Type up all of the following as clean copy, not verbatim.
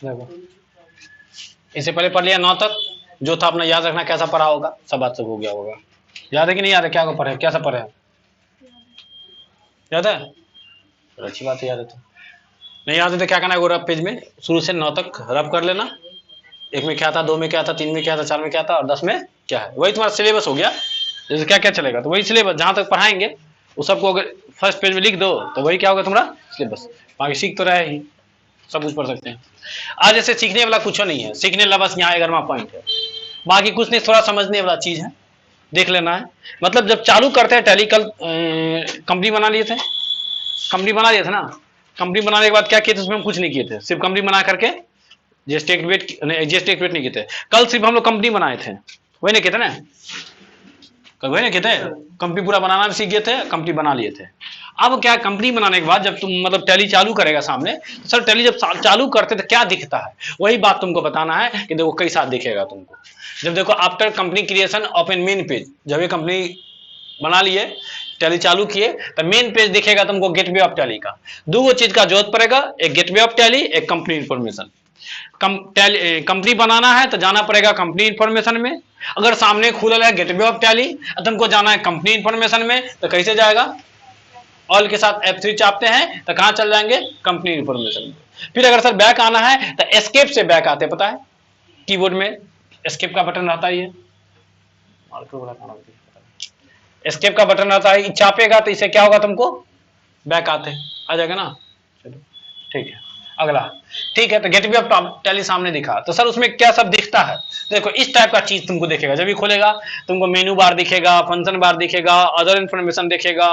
देखो इससे पहले पढ़ लिया 9 तक, जो था अपना याद रखना, कैसा पढ़ा होगा, सब बात सब हो गया होगा। याद है कि नहीं याद है, क्या पढ़े, कैसा पढ़े, याद है? तो अच्छी बात है, याद है। तो नहीं याद है तो क्या करना है, वो रब पेज में शुरू से 9 तक रब कर लेना। 1 में क्या था, 2 में क्या था, 3 में क्या था, 4 में क्या था और 10 में क्या है। वही तुम्हारा सिलेबस हो गया। जैसे क्या क्या चलेगा तो वही सिलेबस, जहां तक पढ़ाएंगे वो सबको अगर फर्स्ट पेज में लिख दो तो वही क्या होगा तुम्हारा सिलेबस। बाकी सीख तो रहे ही, सब कुछ पढ़ सकते हैं। आज ऐसे सीखने वाला कुछ नहीं है, सीखने वाला बस यहाँ 11वां पॉइंट है, बाकी कुछ नहीं, थोड़ा समझने वाला चीज है, देख लेना है। मतलब जब चालू करते हैं टैली, कल कंपनी बना लिए थे, कंपनी बना लिए थे ना, कंपनी बनाने के बाद क्या किए थे, उसमें हम कुछ नहीं किए थे, सिर्फ कंपनी बना करके जीएसटी एक्टिवेट नहीं किए थे। कल सिर्फ हम लोग कंपनी बनाए थे, वही नहीं किए थे ना, कल वही नहीं किए थे, कंपनी पूरा बनाना भी सीख गए थे, कंपनी बना लिए थे। अब क्या, कंपनी बनाने के बाद जब तुम मतलब टैली चालू करेगा सामने, तो सर टैली जब चालू करते तो क्या दिखता है, वही बात तुमको बताना है कि देखो कैसा दिखेगा तुमको। जब देखो after company creation of an main page, जब ये कंपनी बना लिए, टैली चालू किए, तो मेन पेज दिखेगा तुमको गेटवे ऑफ टैली का। दो चीज का जरूरत पड़ेगा, एक गेटवे ऑफ टैली, एक कंपनी इंफॉर्मेशन। कंपनी बनाना है तो जाना पड़ेगा कंपनी इंफॉर्मेशन में। अगर सामने खुला है गेटवे ऑफ टैली, तुमको जाना है कंपनी इंफॉर्मेशन में, तो कैसे जाएगा, ऑल के साथ F3 चापते हैं तो कहां चल जाएंगे, कंपनी इंफॉर्मेशन में। फिर अगर सर बैक आना है तो एस्केप से बैक आते, पता है कीबोर्ड में एस्केप का बटन रहता है, ये एस्केप का बटन रहता है, चापेगा तो इसे क्या होगा, तुमको बैक आते आ जाएगा ना। चलो ठीक है, अगला ठीक है। तो गेटवे ऑफ टैली सामने दिखा, तो सर उसमें क्या सब दिखता है, देखो इस टाइप का चीज तुमको दिखेगा। जब भी खोलेगा तुमको मेनू बार दिखेगा, फंक्शन बार दिखेगा, अदर इन्फॉर्मेशन दिखेगा,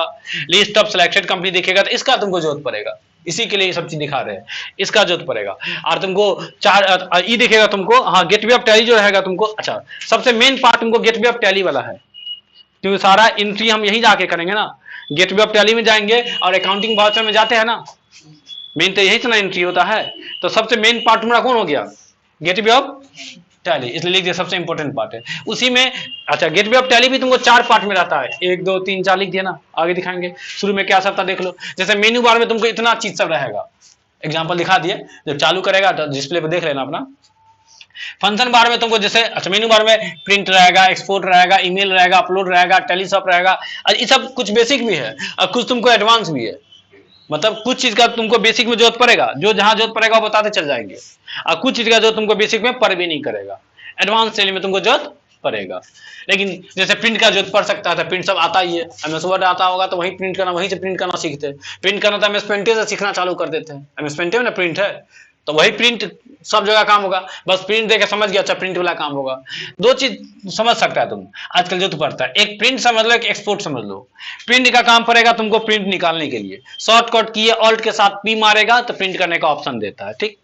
लिस्ट ऑफ सिलेक्टेड कंपनी दिखेगा। तो इसका तुमको जरूरत पड़ेगा, इसी के लिए ये सब चीज दिखा रहे हैं, इसका जरूरत पड़ेगा। और तुमको चार ये दिखेगा तुमको, हाँ गेटवे ऑफ टैली जो रहेगा तुमको। अच्छा सबसे मेन पार्ट तुमको गेटवे ऑफ टैली वाला है, क्योंकि सारा एंट्री हम यही जाके करेंगे ना, गेटवे ऑफ टैली में जाएंगे और अकाउंटिंग वाउचर में जाते हैं ना, मेन तो यही तो ना एंट्री होता है। तो सबसे मेन पार्ट तुम्हारा कौन हो गया, गेटवे ऑफ टैली, इसलिए लिख दिया सबसे इंपॉर्टेंट पार्ट है उसी में। अच्छा गेटवे ऑफ टैली भी तुमको 4 पार्ट में रहता है, 1 2 3 4 लिख दिया ना, आगे दिखाएंगे। शुरू में क्या सब था देख लो, जैसे मेन्यू बार में तुमको इतना चीज सब रहेगा, एग्जाम्पल दिखा दिए, जब चालू करेगा तो डिस्प्ले पे देख लेना अपना। फंक्शन बार में तुमको जैसे, अच्छा मेन्यू बार में प्रिंट रहेगा, एक्सपोर्ट रहेगा, ईमेल रहेगा, अपलोड रहेगा, टेलीशॉप रहेगा, ये सब कुछ बेसिक भी है और कुछ तुमको एडवांस भी है। मतलब कुछ चीज का तुमको बेसिक में जरूरत पड़ेगा, जो जहां जरूरत पड़ेगा वो बताते चल जाएंगे, और कुछ चीज का जो तुमको बेसिक में पड़ भी नहीं करेगा, एडवांस टैली में तुमको जरूरत पड़ेगा। लेकिन जैसे प्रिंट का जरूरत पड़ सकता है, प्रिंट सब आता ही है, एमएस वर्ड आता होगा तो वहीं प्रिंट करना, वहीं से प्रिंट करना सीखते हैं। प्रिंट करना तो एमएस पेंटे से सीखना चालू कर देते हैं, एमएस पेंटे में ना प्रिंट है, तो वही प्रिंट सब जगह काम होगा, बस प्रिंट देके समझ गया, अच्छा प्रिंट वाला काम होगा। दो चीज समझ सकता है तुम आजकल जो पड़ता है, एक प्रिंट समझ लो, एक एक्सपोर्ट समझ लो। प्रिंट का काम पड़ेगा तुमको प्रिंट निकालने के लिए, शॉर्टकट किए ऑल्ट के साथ पी मारेगा तो प्रिंट करने का ऑप्शन देता है, ठीक।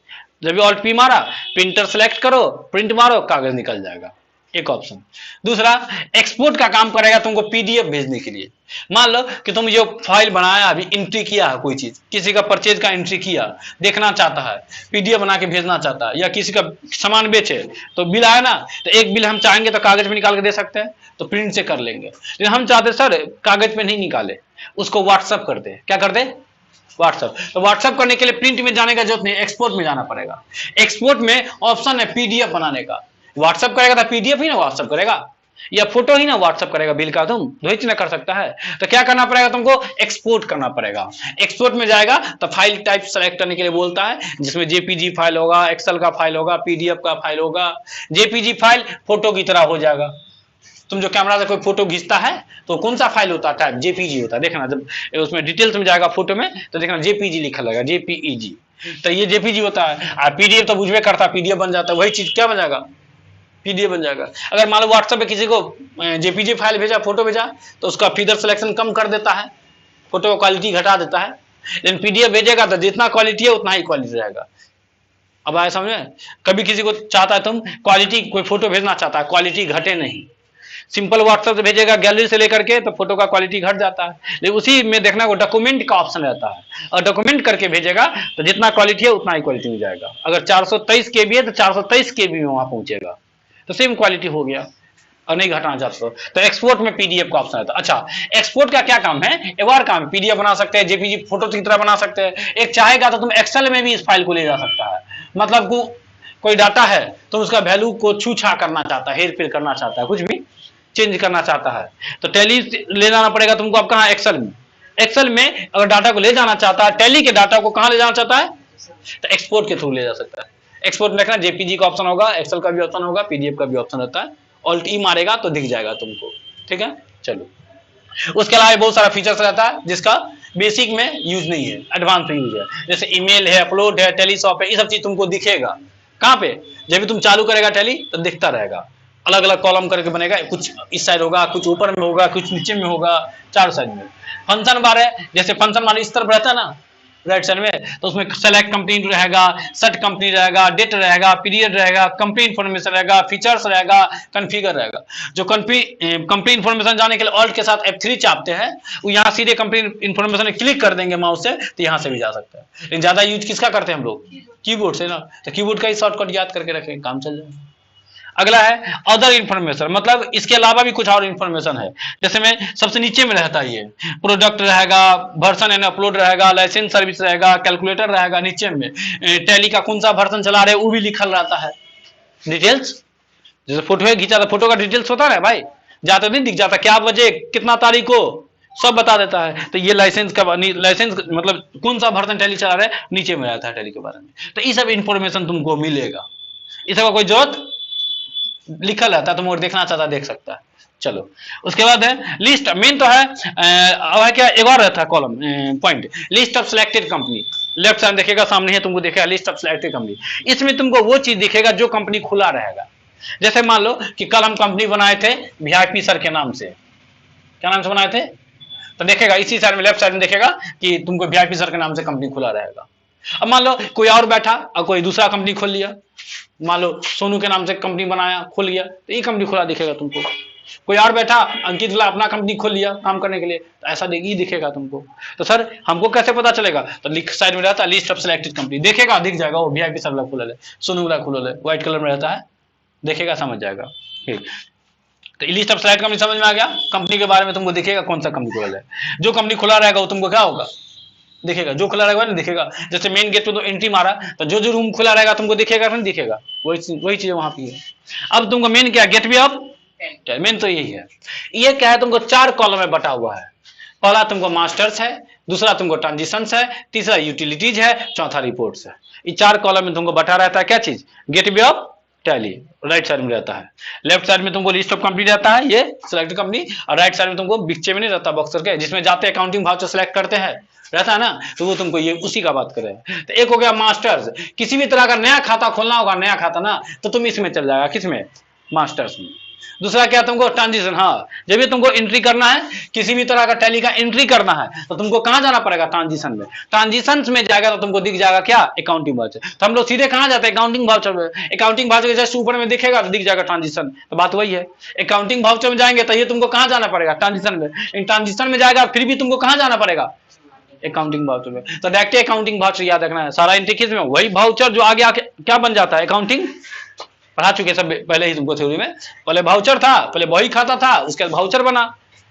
जब भी ऑल्ट पी मारा, प्रिंटर सेलेक्ट करो, प्रिंट मारो, कागज निकल जाएगा, एक ऑप्शन। दूसरा एक्सपोर्ट का काम करेगा तुमको पीडीएफ भेजने के लिए। मान लो कि तुम जो फाइल बनाया, अभी एंट्री किया है कोई चीज, किसी का परचेज का एंट्री किया, देखना चाहता है, पीडीएफ बना के भेजना चाहता है, या किसी का सामान बेचे तो बिल आया ना, तो एक बिल हम चाहेंगे तो कागज में निकाल के दे सकते हैं, तो प्रिंट से कर लेंगे। लेकिन हम चाहते सर कागज पे नहीं निकाले, उसको व्हाट्सअप कर दे, क्या कर दे, व्हाट्सअप। तो व्हाट्सअप करने के लिए प्रिंट में जाने का जरूरत नहीं, एक्सपोर्ट में जाना पड़ेगा। एक्सपोर्ट में ऑप्शन है पीडीएफ बनाने का, व्हाट्सअप करेगा तो पीडीएफ ही ना व्हाट्सअप करेगा, या फोटो ही ना व्हाट्सअप करेगा बिल का, तुम दो ही चीज कर सकता है। तो क्या करना पड़ेगा तुमको, एक्सपोर्ट करना पड़ेगा। एक्सपोर्ट में जाएगा तो फाइल टाइप सेलेक्ट करने के लिए बोलता है, जिसमें जेपीजी फाइल होगा, एक्सेल का फाइल होगा, पीडीएफ का फाइल होगा। जेपीजी फाइल फोटो की तरह हो जाएगा, तुम जो कैमरा से कोई फोटो खींचता है तो कौन सा फाइल होता है, टाइप जेपीजी होता है, देखना जब उसमें डिटेल्स में जाएगा फोटो में तो देखना जेपीजी लिखा लगेगा, जेपीईजी, तो ये जेपीजी होता है। और पीडीएफ तो बुझवे करता है, पीडीएफ बन जाता है, वही चीज क्या बन जाएगा, पीडीएफ बन जाएगा। अगर मान लो व्हाट्सएप पे किसी को जेपीजी फाइल भेजा, फोटो भेजा, तो उसका फीदर सिलेक्शन कम कर देता है, फोटो क्वालिटी घटा देता है। लेकिन पीडीएफ भेजेगा तो जितना क्वालिटी है उतना ही क्वालिटी रहेगा। अब आया समझ में, कभी किसी को चाहता है तुम क्वालिटी, कोई फोटो भेजना चाहता है, क्वालिटी घटे नहीं, सिंपल व्हाट्सएप से भेजेगा गैलरी से लेकर के, तो फोटो का क्वालिटी घट जाता है। लेकिन उसी में देखना वो डॉक्यूमेंट का ऑप्शन रहता है, और डॉक्यूमेंट करके भेजेगा तो जितना क्वालिटी है उतना ही क्वालिटी में जाएगा। अगर 423 केबी है तो 423 केबी में वहां पहुंचेगा, तो सेम क्वालिटी हो गया, और नहीं घटाना चाहते हो तो एक्सपोर्ट में पीडीएफ का ऑप्शन रहता है। अच्छा एक्सपोर्ट का क्या काम है, एक बार काम, पीडीएफ बना सकते हैं, जेपीजी फोटो की तरह बना सकते हैं, एक चाहेगा तो तुम एक्सेल में भी इस फाइल को ले जा सकता है। मतलब कोई डाटा है तो उसका वैल्यू को छू छा करना चाहता है, हेर फेर करना चाहता है, कुछ भी चेंज करना चाहता है, तो टैली ले जाना पड़ेगा तुमको। अब कहाँ, एक्सेल में। एक्सेल में अगर डाटा को ले जाना चाहता है, टैली के डाटा को कहां ले जाना चाहता है, तो एक्सपोर्ट के थ्रू ले जा सकता है। एक्सपोर्ट में देखना जेपीजी का ऑप्शन होगा, एक्सेल का भी ऑप्शन होगा, पीडीएफ का भी ऑप्शन रहता है। ऑल्ट ई मारेगा तो दिख जाएगा तुमको, ठीक है। चलो, उसके अलावा बहुत सारा फीचर्स रहता है जिसका बेसिक में यूज नहीं है, एडवांस में यूज है। जैसे ईमेल है, अपलोड है, टेलीशॉप है, ये सब चीज तुमको दिखेगा कहां पे, जब भी तुम चालू करेगा टैली तो दिखता रहेगा। अलग अलग कॉलम करके बनेगा, कुछ इस साइड होगा, कुछ ऊपर में होगा, कुछ नीचे में होगा, चार साइड में। फंक्शन बार है, जैसे फंक्शन बार इस तरफ रहता है ना राइट साइड में, तो उसमें सेलेक्ट कंपनी रहेगा, सेट कंपनी रहेगा, डेट रहेगा, पीरियड रहेगा, कंपनी इंफॉर्मेशन रहेगा, फीचर्स रहेगा, कॉन्फ़िगर रहेगा। जो कंपनी इंफॉर्मेशन जाने के लिए ऑल्ट के साथ F3 चापते हैं, वो यहाँ सीधे कंपनी इंफॉर्मेशन में क्लिक कर देंगे माउस से, तो यहाँ से भी जा सकता है। लेकिन ज्यादा यूज किसका करते हैं हम लोग, कीबोर्ड से ना, तो कीबोर्ड का ही शॉर्टकट याद करके रखें, काम चल जाएगा। अगला है अदर इंफॉर्मेशन, मतलब इसके अलावा भी कुछ और इंफॉर्मेशन है। जैसे में सबसे नीचे में रहता है ये प्रोडक्ट रहेगा, वर्जन एंड अपलोड रहेगा, लाइसेंस सर्विस रहेगा, कैलकुलेटर रहेगा, नीचे में टैली का कौन सा वर्जन चला रहे वो भी लिखल रहता है। डिटेल्स, जैसे फोटो है खींचा तो फोटो का डिटेल्स होता है भाई, जाते नहीं दिख जाता, क्या बजे कितना तारीख को सब बता देता है। तो ये लाइसेंस का, लाइसेंस मतलब कौन सा वर्जन टैली चला रहा है नीचे में रहता है टैली के बारे में। तो ये सब इंफॉर्मेशन तुमको मिलेगा, इसका कोई जरूरत लिखा रहता है, तुम और देखना चाहता देख सकता है। चलो, उसके बाद है लिस्ट, मेन तो है अब है क्या, एक और रहता है column point, list of selected company. Left side देखेगा, सामने है तुमको दिखेगा लिस्ट ऑफ सिलेक्टेड कंपनी। इसमें तुमको वो चीज दिखेगा जो कंपनी खुला रहेगा। जैसे मान लो कि कल हम कंपनी बनाए थे वीआईपी सर के नाम से, क्या नाम से बनाए थे, तो देखेगा इसी साइड में लेफ्ट साइड में देखेगा कि तुमको वीआईपी सर के नाम से कंपनी खुला रहेगा। अब मान लो कोई और बैठा और कोई दूसरा कंपनी खोल लिया, मान लो सोनू के नाम से कंपनी बनाया, खुल गया, तो ये कंपनी खुला दिखेगा तुमको। कोई और बैठा अंकित वाला अपना कंपनी खोल लिया काम करने के लिए, तो ऐसा ये दिखेगा तुमको। तो सर हमको कैसे पता चलेगा, तो लिख साइड में रहता है लिस्ट ऑफ सिलेक्टेड कंपनी, देखेगा दिख जाएगा, वो वीआईपी सर वाला खुला है, सोनू वाला खुला है, व्हाइट कलर में रहता है, देखेगा समझ जाएगा। ठीक, तो लिस्ट ऑफ सिलेक्टेड कंपनी समझ में आ गया। कंपनी के बारे में तुमको दिखेगा कौन सा कंपनी खुला है, जो कंपनी खुला रहेगा वो तुमको क्या होगा दिखेगा, जो खुला रहेगा नहीं दिखेगा। जैसे मेन गेट पे तो एंट्री मारा, तो जो जो रूम खुला रहेगा तुमको दिखेगा नहीं दिखेगा, वही चीज वहां पे है। अब तुमको मेन क्या, गेट वे ऑफ मेन तो यही है। ये क्या है, तुमको 4 कॉलम में बटा हुआ है। पहला तुमको मास्टर्स है, दूसरा तुमको ट्रांजिशंस है, तीसरा यूटिलिटीज है, चौथा रिपोर्ट्स है। ये 4 कॉलम में तुमको बटा रहता है क्या चीज, gateway of Tally right side में रहता है। लेफ्ट साइड में तुमको लिस्ट ऑफ कंपनी रहता है, ये सिलेक्ट कंपनी, और राइट साइड में तुमको बीचे में नहीं रहता बॉक्स करके, जिसमें जाते अकाउंटिंग भाव जो सिलेक्ट करते हैं रहता है ना, तो वो तुमको ये उसी का बात कर रहे हैं। तो एक हो गया मास्टर्स, किसी भी तरह का नया खाता खोलना होगा, नया खाता ना, तो तुम इसमें चल जाएगा, किसमें, मास्टर्स में। दूसरा क्या, तुमको ट्रांजिशन, हाँ जब भी तुमको एंट्री करना है, किसी भी तरह का टैली का एंट्री करना है, तो तुमको कहां जाना पड़ेगा, ट्रांजिशन में। ट्रांजिशन में जाएगा तो तुमको दिख जाएगा क्या, अकाउंटिंग वाउचर। तो हम लोग सीधे कहां जाते हैं, अकाउंटिंग वाउचर में। अकाउंटिंग वाउचर जैसे ऊपर में दिखेगा तो दिख जाएगा ट्रांजिशन, तो बात वही है। अकाउंटिंग वाउचर में जाएंगे तो ये तुमको कहां जाना पड़ेगा, ट्रांजिशन में। ट्रांजिशन में जाएगा फिर भी तुमको कहां जाना पड़ेगा, अकाउंटिंग वाउचर में। तो डायरेक्ट अकाउंटिंग वाउचर याद रखना है, सारा एंट्री किस में, वही वाउचर जो आगे आके क्या बन जाता है, अकाउंटिंग पढ़ा चुके सब पहले ही तुमको थ्योरी में। पहले वाउचर था, पहले वही खाता था, उसके बाद वाउचर बना,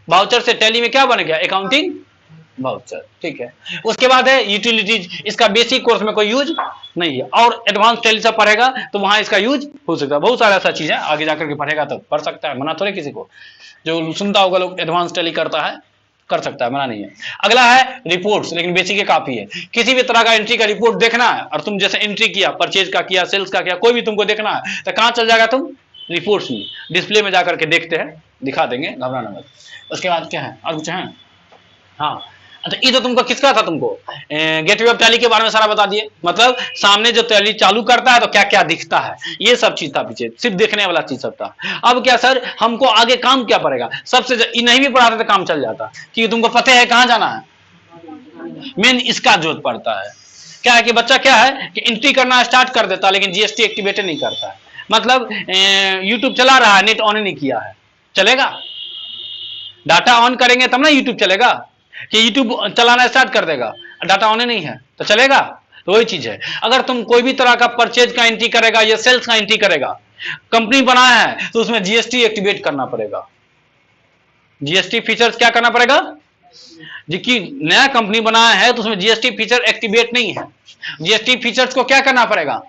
वाउचर से टैली में क्या बन गया, अकाउंटिंग वाउचर। ठीक है, उसके बाद है यूटिलिटीज। इसका बेसिक कोर्स में कोई यूज नहीं है, और एडवांस टैली से पढ़ेगा तो वहां इसका यूज हो सकता है। बहुत सारा ऐसा चीज है, आगे जाकर के पढ़ेगा तो पढ़ सकता है, मना थोड़े किसी को। जो सुनता होगा लोग एडवांस टैली करता है, कर सकता है, मना नहीं है। अगला है रिपोर्ट्स, लेकिन बेसिक के काफी है। किसी भी तरह का एंट्री का रिपोर्ट देखना है, और तुम जैसे एंट्री किया, परचेज का किया, सेल्स का किया, कोई भी तुमको देखना है, तो कहां चल जाएगा तुम, रिपोर्ट्स में। डिस्प्ले में जाकर के देखते हैं, दिखा देंगे, घबराना मत। उसके बाद क्या है, और कुछ है, हाँ अच्छा, ये तो तुमको किसका था, तुमको गेटवे ऑफ टैली के बारे में सारा बता दिए। मतलब सामने जो टैली चालू करता है तो क्या क्या दिखता है, ये सब चीज था पीछे, सिर्फ देखने वाला चीज सब था। अब क्या सर, हमको आगे काम क्या पड़ेगा, सबसे नहीं भी पढ़ाते तो काम चल जाता, क्योंकि तुमको पता है कहां जाना है। मेन इसका जरूरत पड़ता है, क्या है कि बच्चा क्या है कि एंट्री करना स्टार्ट कर देता, लेकिन जीएसटी एक्टिवेट नहीं करता है। मतलब यूट्यूब चला रहा है, नेट ऑन नहीं किया है, चलेगा, डाटा ऑन करेंगे तब ना यूट्यूब चलेगा, कि यूट्यूब चलाना स्टार्ट कर देगा, डाटा ऑन नहीं है तो चलेगा। तो वही चीज है, अगर तुम कोई भी तरह का परचेज का एंट्री करेगा या सेल्स का एंट्री करेगा, कंपनी बनाया है तो उसमें जीएसटी एक्टिवेट करना पड़ेगा। जीएसटी फीचर्स क्या करना पड़ेगा, कि नया कंपनी बनाया है तो उसमें जीएसटी फीचर एक्टिवेट नहीं है, जीएसटी फीचर्स को क्या करना पड़ेगा,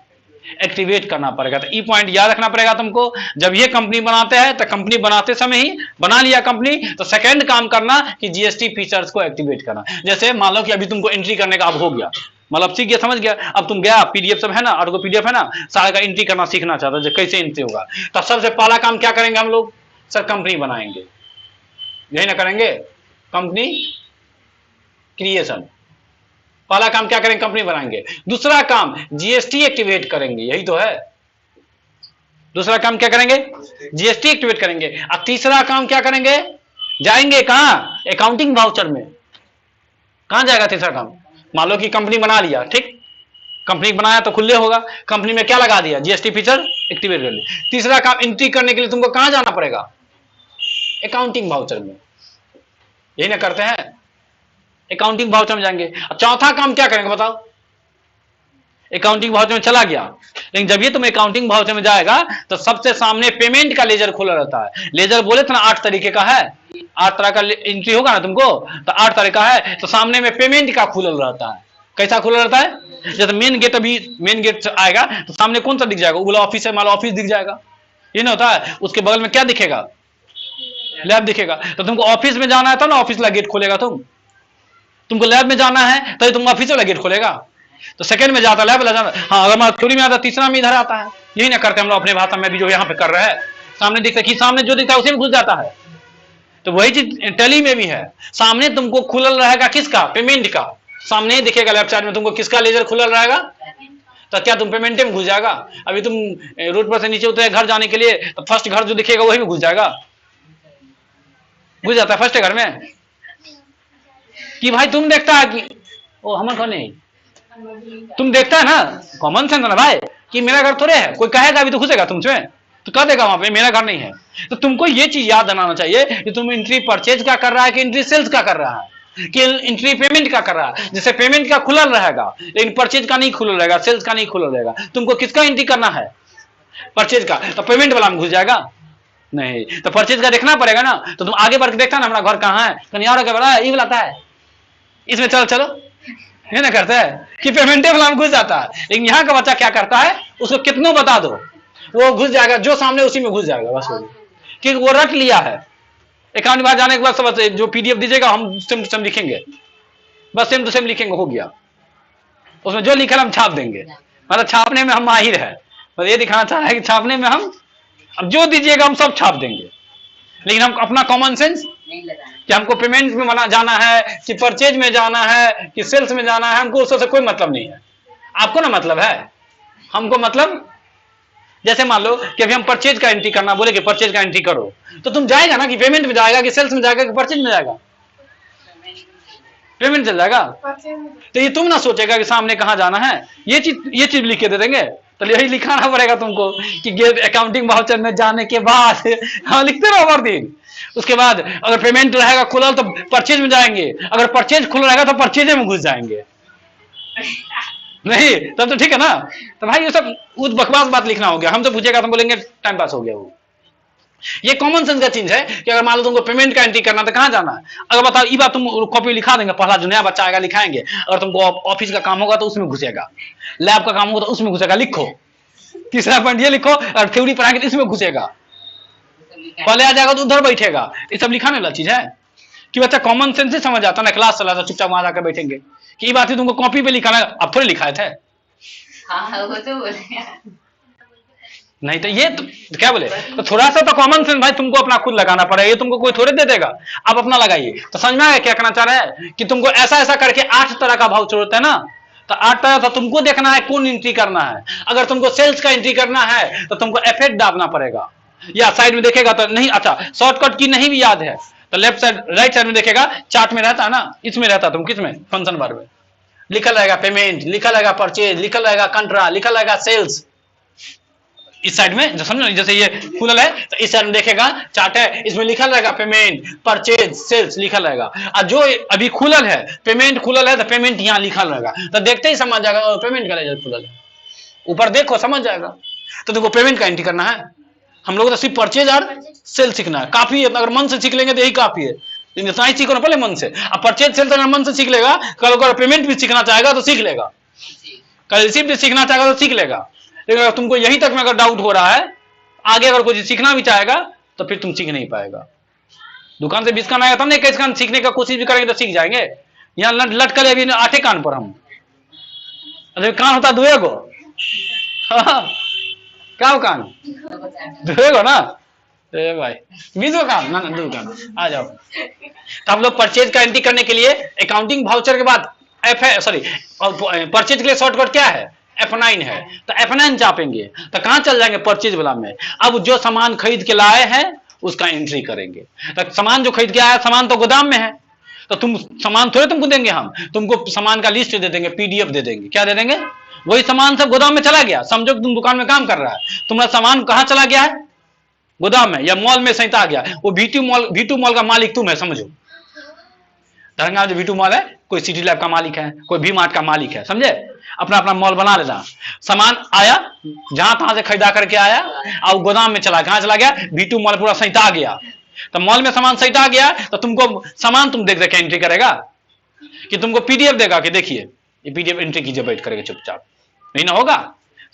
एक्टिवेट करना पड़ेगा। तो ई पॉइंट याद रखना पड़ेगा तुमको। जब ये कंपनी बनाते हैं तो कंपनी बनाते समय ही बना लिया कंपनी, तो सेकंड काम करना कि जीएसटी फीचर्स को एक्टिवेट करना। जैसे मान लो कि अभी तुमको एंट्री करने का अब हो गया, मतलब सीख गया, समझ गया, अब तुम गया पीडीएफ सब है ना, ऑटो पीडीएफ है ना, सारा का एंट्री करना सीखना चाहते हो, कैसे एंट्री होगा। तब सबसे पहला काम क्या करेंगे हम लोग, सर कंपनी बनाएंगे, यही ना करेंगे, कंपनी क्रिएशन। पहला काम क्या करेंगे, कंपनी बनाएंगे। दूसरा काम जीएसटी एक्टिवेट करेंगे, यही तो है। दूसरा काम क्या करेंगे, जीएसटी एक्टिवेट करेंगे। और तीसरा काम क्या करेंगे, जाएंगे कहां, अकाउंटिंग वाउचर में। कहां जाएगा तीसरा काम, मान लो कि कंपनी बना लिया, ठीक, कंपनी बनाया तो खुले होगा, कंपनी में क्या लगा दिया, जीएसटी फीचर एक्टिवेट कर लिया। तीसरा काम एंट्री करने के लिए तुमको कहां जाना पड़ेगा, अकाउंटिंग वाउचर में, यही ना करते हैं, अकाउंटिंग वाउचर में जाएंगे। चौथा काम क्या करेंगे बताओ, अकाउंटिंग वाउचर में चला गया, लेकिन जब ये तुम अकाउंटिंग वाउचर में जाएगा तो सबसे सामने पेमेंट का लेजर खुला रहता है। लेजर बोले थे ना 8 तरीके का है, 8 तरह का एंट्री होगा ना तुमको, तो 8 तरह का है, तो सामने में पेमेंट का खुलल रहता है। कैसा खुला रहता है, जैसे मेन गेट, अभी मेन गेट से आएगा तो सामने कौन सा दिख जाएगा, बोला ऑफिस है, मान लो ऑफिस दिख जाएगा, ये ना होता है, उसके बगल में क्या दिखेगा, लैब दिखेगा। तो तुमको ऑफिस में जाना है तो ना ऑफिस वाला गेट खोलेगा, तुमको लैब में जाना है तो तुम ऑफिस वाला गेट खोलेगा, तो सेकंड में जाता लैब वाला जाना। हाँ, अगर मैं थ्योरी में आता तीसरा में इधर आता है, यही ना करते हम लोग अपने भाषा में भी जो यहाँ पे कर रहे हैं। सामने दिखता है कि सामने जो दिखता है उसी में घुस जाता है, तो वही चीज टेली में भी है। सामने तुमको खुलल रहेगा किसका, पेमेंट का, सामने ही दिखेगा लेफ्ट साइड में तुमको किसका लेजर खुलल रहेगा, तो क्या तुम पेमेंट में घुस जाएगा। अभी तुम रोड पर से नीचे उतरे घर जाने के लिए, तो फर्स्ट घर जो दिखेगा वही में घुस जाएगा, घुस जाता है फर्स्ट घर में, कि भाई तुम देखता है कि ओ हमारे घर नहीं, तुम देखता है ना, कॉमन सेंस है ना भाई, कि मेरा घर थोड़े है, कोई कहेगा अभी तो घुसेगा तुमसे, तो कह देगा वहां पे मेरा घर नहीं है। तो तुमको ये चीज याद बनाना चाहिए कि तुम एंट्री परचेज का कर रहा है कि एंट्री सेल्स का कर रहा है, कि एंट्री पेमेंट का कर रहा है। जैसे पेमेंट का खुला रहेगा लेकिन परचेज का नहीं खुला रहेगा, सेल्स का नहीं खुला रहेगा। तुमको किसका एंट्री करना है, परचेज का, तो पेमेंट वाला में घुस जाएगा नहीं, तो परचेज का देखना पड़ेगा ना। तो तुम आगे बढ़ के देखता ना हमारा घर कहाँ है, कहीं और बड़ा ये वाला है, इसमें चलो चलो, ये ना करता है कि पेमेंट वाला में घुस जाता है। लेकिन यहाँ का बच्चा क्या करता है, उसको कितनों बता दो वो घुस जाएगा, जो सामने उसी में घुस जाएगा, बस कि वो रट लिया है। अकाउंट में जाने के बाद सब जो पीडीएफ दीजिएगा हम सेम टू सेम लिखेंगे, बस सेम टू सेम लिखेंगे, हो गया, उसमें जो लिखा हम छाप देंगे, मतलब छापने में हम माहिर है, बस ये दिखाना चाह रहे हैं कि छापने में हम, अब जो दीजिएगा हम सब छाप देंगे। लेकिन हम अपना कॉमन सेंस कि हमको पेमेंट में बना जाना है कि परचेज में जाना है कि सेल्स में जाना है, हमको उससे कोई मतलब नहीं है। आपको ना मतलब है, हमको मतलब, जैसे मान लो कि अभी हम परचेज का एंट्री करना बोले कि परचेज का एंट्री करो, तो तुम जाएगा ना कि पेमेंट में जाएगा कि सेल्स में जाएगा कि परचेज में जाएगा, पेमेंट चल जाएगा। तो ये तुम ना सोचेगा कि सामने कहां जाना है, ये चीज लिख के दे देंगे, तो यही लिखाना पड़ेगा तुमको कि अकाउंटिंग वाउचर में जाने के बाद हाँ लिखते रहो हर दिन। उसके बाद अगर पेमेंट रहेगा खुला तो परचेज में जाएंगे, अगर परचेज खुला रहेगा तो परचेज में घुस जाएंगे, नहीं तब तो ठीक है ना। तो भाई ये सब बकवास बात लिखना हो गया, हमसे पूछेगा तो बोलेंगे टाइम पास हो गया। वो ये कॉमन सेंस का चीज है कि अगर मान लो तुमको पेमेंट का एंट्री करना तो कहां जाना है। अगर बताओ ये बात तुम कॉपी लिखा देंगे, पहला जो नया बच्चा आएगा लिखाएंगे। अगर तुमको ऑफिस का काम होगा तो उसमें घुसेगा, लैब का काम होगा तो उसमें घुसेगा, लिखो। तीसरा पॉइंट ये लिखो, और थ्योरी पढ़ाएंगे तो इसमें घुसेगा, पहले आ जाएगा तो उधर बैठेगा। ये सब लिखाने वाला चीज है कि बच्चा कॉमन सेंस से समझ आता ना, क्लास चला था चुपचाप वहां जाकर बैठेंगे कि ये बात ही तुमको कॉपी पे लिखाना, अब थोड़े लिखाए थे। हाँ वो तो बोले नहीं तो ये तो क्या बोले, तो थोड़ा सा तो कॉमन सेंस भाई तुमको अपना खुद लगाना पड़ेगा, ये तुमको कोई थोड़े दे देगा, आप अपना लगाइए। तो समझ में आया क्या कहना चाह रहे हैं कि तुमको ऐसा ऐसा करके 8 तरह का भाव होता है ना, तो 8 तरह था, तुमको देखना है कौन एंट्री करना है। अगर तुमको सेल्स का एंट्री करना है तो तुमको एफेक्ट डालना पड़ेगा, या साइड में देखेगा तो नहीं, अच्छा शॉर्टकट की नहीं भी याद है तो लेफ्ट साइड राइट साइड में देखेगा, चार्ट में रहता है ना, इसमें रहता, तुम किस में, फंक्शन बार में लिखा रहेगा पेमेंट, लिखा रहेगा परचेज, लिखा रहेगा कंट्रा, लिखा रहेगा सेल्स। इस साइड में जो समझो, जैसे ये खुलल है तो इस साइड में देखेगा चार्ट है, इसमें लिखा रहेगा पेमेंट, परचेज, सेल्स लिखा रहेगा। और जो अभी खुलल है, पेमेंट खुलल है तो पेमेंट यहाँ लिखा रहेगा, तो देखते ही समझ जाएगा पेमेंट का लेजर खुलल है, ऊपर देखो समझ जाएगा। तो तुमको पेमेंट का एंट्री करना है, हम लोग तो सिर्फ परचेज और सेल सीखना है, काफी है। अगर मन से सीख लेंगे तो यही काफी है, इतना ही सीखो ना पहले मन से। अब परचेज सेल्स अगर मन से सीख लेगा, कल अगर पेमेंट भी सीखना चाहेगा तो सीख लेगा, कल रिसीप्ट भी सीखना चाहेगा तो सीख लेगा। लेकिन अगर तुमको यहीं तक में अगर डाउट हो रहा है, आगे अगर कुछ सीखना भी चाहेगा तो फिर तुम सीख नहीं पाएगा। दुकान से 20 कान आएगा तब नहीं 21 कान सीखने का कोशिश भी करेंगे तो सीख जाएंगे। यहाँ लट कर अभी 8 कान पर हम, अरे कान होता दुए गो, क्या हो कान दुए गो ना, ए भाई 20 कान ना 2 कान। आ जाओ। तो हम लोग परचेज का एंट्री करने के लिए अकाउंटिंग वाउचर के बाद परचेज के लिए शॉर्टकट क्या है, F9 है। तो F9 चापेंगे तो कहां चल जाएंगे, परचेज वाला में। अब जो सामान खरीद के लाए हैं उसका एंट्री करेंगे। तो सामान जो खरीद के आया, सामान तो गोदाम में है, तो तुम सामान थोड़े तुमको देंगे, हम तुमको सामान का लिस्ट दे देंगे, PDF दे देंगे। क्या दे देंगे, वही सामान सब गोदाम में चला गया। समझो कि तुम दुकान में काम कर रहा है, तुम्हारा सामान कहां चला गया है, गोदाम में या मॉल में सहिता आ गया। वो V2 मॉल का मालिक तुम है, समझो। धरंगा जो V2 मॉल है, कोई सिटी लैब का मालिक है, कोई V मार्ट का मालिक है, समझे। अपना अपना मॉल बना लेना। सामान आया जहां तहां से खरीदा करके आया और गोदाम में चला, कहां चला गया, V2 मॉल पूरा सहिता आ गया। तो मॉल में सामान सहिता आ गया तो तुमको सामान तुम देख देख के एंट्री करेगा कि तुमको PDF देगा कि देखिए ये PDF एंट्री कीजिए बैठ करके चुपचाप, नहीं ना होगा।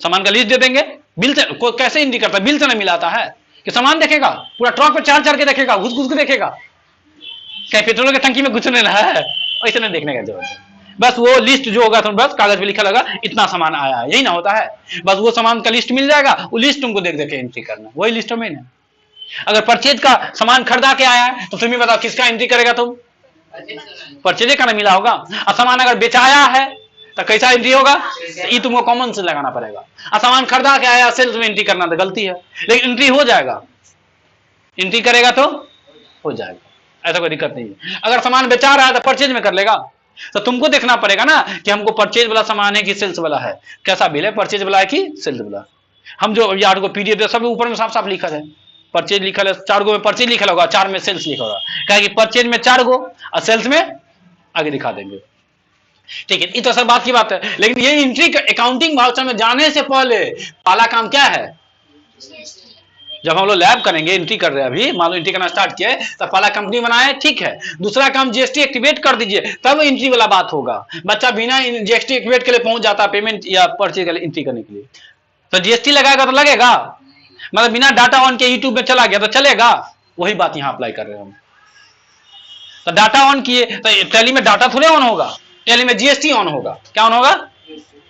सामान का लिस्ट दे देंगे, बिल से कैसे एंट्री करता है, बिल से नहीं मिलाता है कि सामान देखेगा, पूरा ट्रक पे चार के देखेगा, घुस घुस के देखेगा, क्या पेट्रोल की टंकी में घुसने ना है, ऐसे नहीं देखने का जरूरत है। बस वो लिस्ट जो होगा तुम बस कागज पे लिखा लगा इतना सामान आया है, यही ना होता है। बस वो सामान का लिस्ट मिल जाएगा, वो लिस्ट तुमको देख देख के एंट्री करना, वही लिस्ट में है। अगर परचेज का सामान खरीदा के आया है तो तुम्हें बताओ किसका एंट्री करेगा तुम, परचेज का ना मिला होगा। और सामान अगर बेचाया है तो कैसा एंट्री होगा, तो ये तुमको कॉमन से लगाना पड़ेगा। और सामान खरीदा के आया सेल्स में एंट्री करना तो गलती है, लेकिन एंट्री हो जाएगा, एंट्री करेगा तो हो जाएगा, ऐसा कोई दिक्कत नहीं है। अगर सामान बेचा रहा है तो परचेज में कर लेगा, तो तुमको देखना पड़ेगा ना कि हमको परचेज वाला सामान है कि सेल्स वाला है, कैसा बिल है, परचेज वाला है कि सेल्स वाला। हम जो यार को PDF दे सब ऊपर में साफ साफ लिखा है, परचेज लिखा है, 4 गो में परचेज लिखा होगा, 4 में सेल्स लिखा होगा, क्या कि परचेज में 4 गो और सेल्स में आगे दिखा देंगे। ठीक है, ये तो सब बात की बात है। लेकिन ये एंट्री अकाउंटिंग वाउचर में जाने से पहले पहला काम क्या है, जब हम लोग लैब करेंगे, एंट्री कर रहे हैं, अभी मान लो एंट्री करना स्टार्ट किया है तो पहला कंपनी बनाए, ठीक है। दूसरा काम GST एक्टिवेट कर दीजिए, तब एंट्री वाला बात होगा। बच्चा बिना GST एक्टिवेट के लिए पहुंच जाता है पेमेंट या परचेज के लिए एंट्री करने के लिए, तो GST लगाएगा तो लगेगा, मतलब बिना डाटा ऑन के यूट्यूब में चला गया तो चलेगा। वही बात यहाँ अप्लाई कर रहे हैं हम। तो डाटा ऑन किए तो टैली में डाटा थोड़े ऑन होगा, टैली में GST ऑन होगा। क्या ऑन होगा,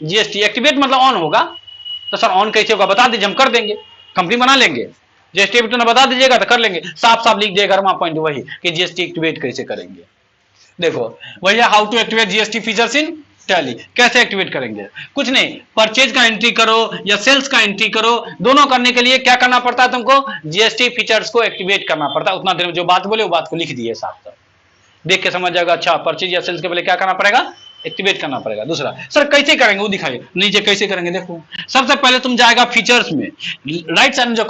GST एक्टिवेट मतलब ऑन होगा। तो सर ऑन कैसे होगा बता दीजिए, हम कर देंगे, कंपनी बना लेंगे। GST एक्टिवेट बता दीजिएगा तो कर लेंगे, साफ साफ लिख दिएगा पॉइंट वही कि GST एक्टिवेट कैसे करेंगे। देखो वही है, how to activate GST features in Tally. कैसे एक्टिवेट करेंगे, कुछ नहीं, परचेज का एंट्री करो या सेल्स का एंट्री करो, दोनों करने के लिए क्या करना पड़ता है तुमको, GST फीचर्स को एक्टिवेट करना पड़ता है। उतना देर में जो बात बोले वो बात को लिख दिए साफ साफ, देख के समझ जाएगा। अच्छा परचेज या सेल्स के पहले क्या करना पड़ेगा, एक्टिवेट करना पड़ेगा। दूसरा सर कैसे करेंगे वो दिखाइए, नीचे कैसे करेंगे देखो। सबसे पहले तुम जाएगा फीचर्स में, राइट साइड में जो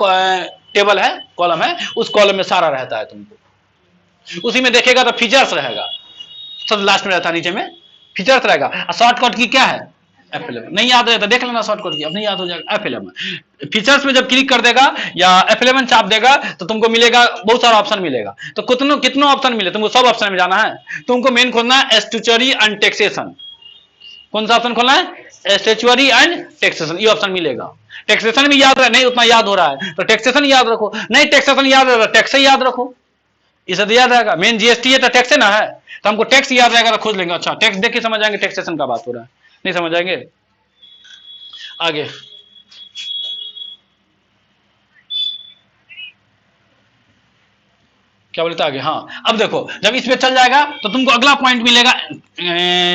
टेबल है, कॉलम है, उस कॉलम में सारा रहता है, तुमको उसी में देखेगा तो फीचर्स रहेगा, सब लास्ट में रहता है, नीचे में फीचर्स रहेगा। शॉर्टकट की क्या है, F11। नहीं याद है तो देख लेना शॉर्टकट की, अपने याद हो जाएगा F11। फीचर्स में जब क्लिक कर देगा या F11 चाप देगा तो तुमको मिलेगा बहुत सारा ऑप्शन मिलेगा। तो कितने ऑप्शन मिले तुमको, सब ऑप्शन में जाना है। तुमको मेन खोलना है स्टैट्यूटरी एंड टैक्सेशन। कौन सा ऑप्शन खोलना है, स्टैट्यूटरी एंड टैक्सेशन, ये ऑप्शन मिलेगा। टैक्सेशन भी याद है, नहीं उतना याद हो रहा है तो टैक्सेशन याद रखो, नहीं टैक्सेशन याद है तो टैक्स याद रखो, इसे तो याद रहेगा। मेन GST है तो टैक्स है ना है, तो हमको टैक्स याद रहेगा तो खोज लेंगे। अच्छा टैक्स देख के समझ जाएंगे टैक्सेशन का बात हो रहा है, नहीं समझ आएंगे आगे। क्या बोलते आगे, हाँ अब देखो जब इसमें चल जाएगा तो तुमको अगला पॉइंट मिलेगा,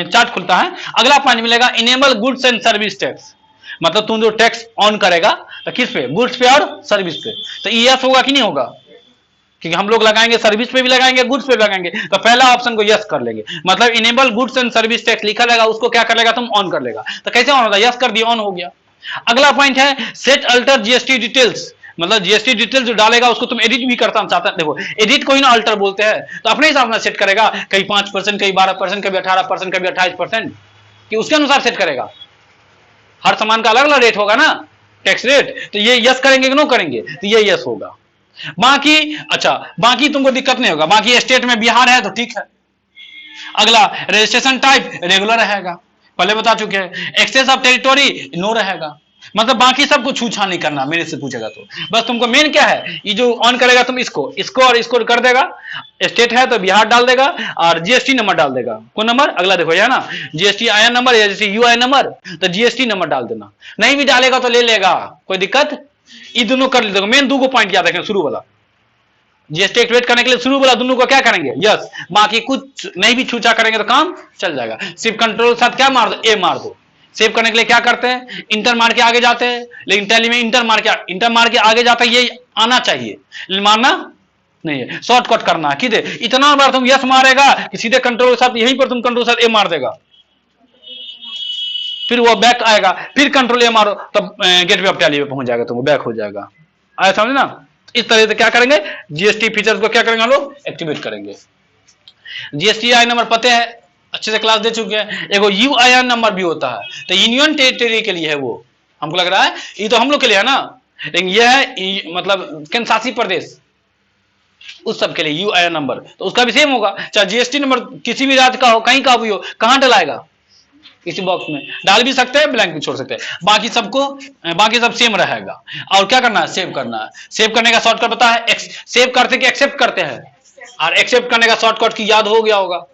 चार्ट खुलता है, अगला पॉइंट मिलेगा enable goods and service tax. मतलब तुम जो टैक्स ऑन करेगा तो किस पे, गुड्स पे और सर्विस पे। तो यस होगा कि नहीं होगा, क्योंकि हम लोग लगाएंगे सर्विस पे भी लगाएंगे, गुड्स पे भी लगाएंगे। तो पहला ऑप्शन को यस कर लेंगे, मतलब enable goods and service tax लिखा रहेगा, उसको क्या कर लेगा तुम, ऑन कर लेगा। तो कैसे ऑन होता है, यस कर दिया, ऑन हो गया। अगला पॉइंट है सेट अल्टर GST डिटेल्स, मतलब GST डिटेल्स जो डालेगा उसको तुम एडिट भी करता चाहता। देखो एडिट को ही ना अल्टर बोलते हैं, तो अपने हिसाब से सेट करेगा, कहीं 5%, कहीं 12%, कभी 18%, कभी 28%, कि उसके अनुसार सेट करेगा। हर सामान का अलग अलग रेट होगा ना, टैक्स रेट। तो ये यस करेंगे कि नो करेंगे, तो ये यस होगा। बाकी अच्छा, बाकी तुमको दिक्कत नहीं होगा, बाकी स्टेट में बिहार है तो ठीक है। अगला रजिस्ट्रेशन टाइप रेगुलर रहेगा, पहले बता चुके हैं। एक्सेस ऑफ टेरिटोरी नो रहेगा। मतलब बाकी सबको छूछा नहीं करना मेरे से पूछेगा तो। बस तुमको मेन क्या है, ये जो ऑन करेगा तुम इसको और इसको कर देगा। स्टेट है तो बिहार डाल देगा और जीएसटी नंबर डाल देगा। कौन नंबर? अगला देखो है ना, जीएसटी आईएन नंबर या जैसे यूआईएन नंबर, तो जीएसटी नंबर डाल देना। नहीं भी डालेगा तो ले लेगा, कोई दिक्कत। ये दोनों कर लीजिएगा। मेन दो को पॉइंट याद रखें, शुरू वाला जीएसटी एक्टिवेट करने के लिए शुरू वाला दोनों को क्या करेंगे, यस। बाकी कुछ नहीं भी छूछा करेंगे तो काम चल जाएगा। सिर्फ कंट्रोल साथ क्या मार दो, ए मार दो। सेव करने के लिए क्या करते हैं, इंटर मार के आगे जाते हैं, लेकिन टैली में इंटर मार के आगे जाता है, ये आना चाहिए, लेकिन मारना नहीं है, शॉर्टकट करना है। किधर इतना बार तुम यस मारेगा कि सीधे कंट्रोल साथ यहीं पर तुम कंट्रोल साथ ए मार देगा, फिर वो बैक आएगा, फिर कंट्रोल ए मारो तब गेटवे ऑफ टैली पे पहुंच जाएगा, तुमको बैक हो जाएगा। आया समझ ना? इस तरह से क्या करेंगे, जीएसटी फीचर्स को क्या करेंगे हम लोग, एक्टिवेट करेंगे। जीएसटी आई नंबर पते हैं, अच्छे से क्लास दे चुके हैं। एगो यूआईएन नंबर भी होता है, तो यूनियन टेरिटरी के लिए है वो, हमको लग रहा है ये तो हम लोग के लिए है ना, लेकिन ये है मतलब केंद्र शासित प्रदेश, उस सब के लिए यूआईएन नंबर, तो उसका भी सेम होगा। चाहे जीएसटी नंबर किसी भी राज्य का हो, कहीं का भी हो, कहां डलाएगा, इसी बॉक्स में डाल भी सकते हैं, ब्लैंक भी छोड़ सकते हैं। बाकी सब सेम रहेगा। और क्या करना है, सेव करना है। सेव करने का शॉर्टकट पता है, सेव करते कि एक्सेप्ट करते हैं, और एक्सेप्ट करने का शॉर्टकट की याद हो गया होगा,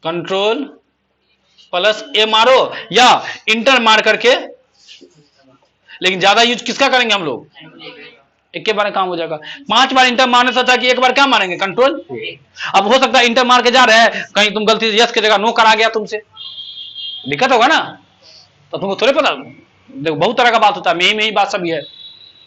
कंट्रोल प्लस ए मारो या इंटर मार करके। लेकिन ज्यादा यूज किसका करेंगे हम लोग, एक के बार काम हो जाएगा। 5 बार इंटर मारने से अच्छा कि एक बार क्या मारेंगे, कंट्रोल। अब हो सकता है इंटर मार के जा रहे हैं, कहीं तुम गलती से यस की जगह नो करा गया, तुमसे दिक्कत होगा ना, तो तुमको थोड़े पता। देखो बहुत तरह का बात होता है, में ही बात सभी है,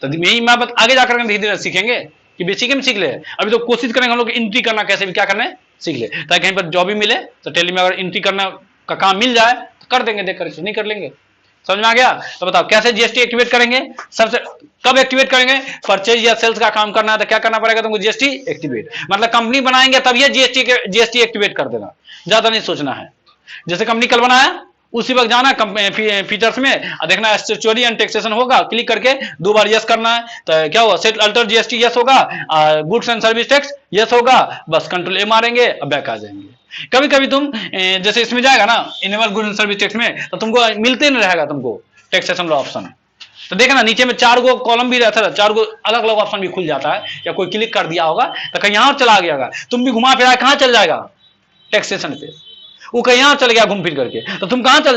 तो मैं आगे जाकर धीरे धीरे सीखेंगे कि बेसिक में सीख ले। अभी तो कोशिश करेंगे हम लोग एंट्री करना, कैसे भी क्या करना है सीख ले, ताकि कहीं पर जॉब भी मिले तो टेली में अगर एंट्री करना का काम मिल जाए तो कर देंगे, देख करके नहीं कर लेंगे। समझ में आ गया? तो बताओ कैसे जीएसटी एक्टिवेट करेंगे, सबसे कब एक्टिवेट करेंगे, परचेज या सेल्स का काम करना है तो क्या करना पड़ेगा तुमको, जीएसटी एक्टिवेट। मतलब कंपनी बनाएंगे तब ये जीएसटी एक्टिवेट कर देना, ज्यादा नहीं सोचना है। जैसे कंपनी कल बनाया उसी वक्त जाना फीचर्स में और देखना स्टैट्यूटरी एंड टैक्सेशन होगा, क्लिक करके 2 बार यस करना है, तो क्या हुआ, सेट अल्टर जीएसटी यस होगा, goods and service tax yes होगा, बस कंट्रोल ए मारेंगे और बैक आ जाएंगे। कभी कभी तुम जैसे इसमें जाएगा ना enable goods and service tax में, तो तुमको मिलते नहीं रहेगा तुमको टैक्सेशन वाला ऑप्शन, तो देखना नीचे में 4 गो कॉलम भी रहता है, 4 गो अलग अलग ऑप्शन भी खुल जाता है, या कोई क्लिक कर दिया होगा तो कहीं यहां चला गया, तुम भी घुमा फिरा कहां चल जाएगा, टैक्सेशन पे, वो कहीं यहां चल गया घूम फिर करके, तो तुम कहां चल